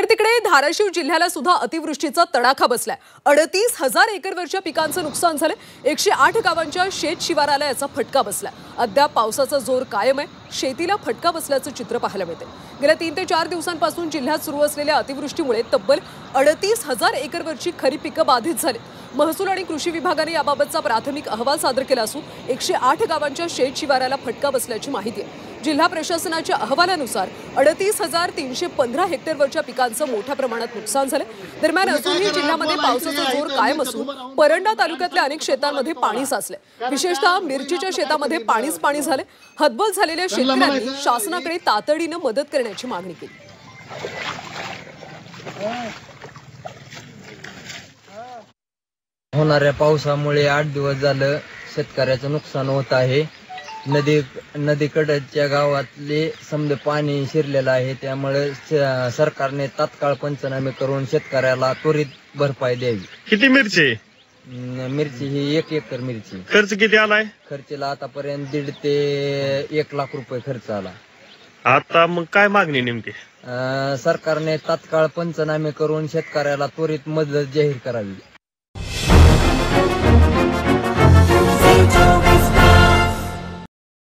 तर तिकडे धाराशिव जिल्ह्याला सुद्धा अतिवृष्टीचा तडाखा बसलाय। 38,000 एकरवरच्या पिकांचं नुकसान झालंय। 108 गावांच्या शेत शिवाराला याचा फटका बसलाय। अद्याप पावसाचा जोर कायम आहे। शेतीला फटका बसल्याचं चित्र पाहायला मिळते। गेल्या 3 ते 4 दिवसांपासून जिल्ह्यात सुरू असलेल्या अतिवृष्टीमुळे तब्बल 38,000 एकरवरची खरीप पिकं बाधित झाली। महसूल आणि कृषी विभागाने याबाबतचा प्राथमिक अहवाल सादर केला असून 108 गावांच्या शेत शिवाराला फटका बसल्याची माहिती आहे। जिल्हा प्रशासनाच्या अहवालानुसार 38,315 हेक्टरवरच्या पिकांचं मोठ्या प्रमाणात नुकसान झालं। दरम्यान अजूनही जिल्ह्यामध्ये पावसाचा जोर कायम असून परंडा तालुक्यातल्या अनेक शेतांमध्ये पाणी साचलंय। विशेषतः मिरचीच्या शेतामध्ये पाणी झाले। हतबल झालेल्या शेतकऱ्यांनी शासनाकडे तातडीने मदत करण्याची मागणी केली। होणाऱ्या पावसामुळे 8 दिवस झालं शेतकऱ्याचं नुकसान होत आहे। नदीकडच्या गावातले समजे पाणी शिरलेलं आहे, त्यामुळे सरकारने तात्काळ पंचनामे करून शेतकऱ्याला त्वरित भरपाई द्यावी। किती मिरची? मिरची ही 1 एकर मिरची। खर्च किती आलाय? खर्चला आतापर्यंत 1.5 ते 1 लाख रुपये खर्च आला। आता मग काय मागणी नेमकी? सरकारने तात्काळ पंचनामे करून शेतकऱ्याला त्वरित मदत जाहीर करावी।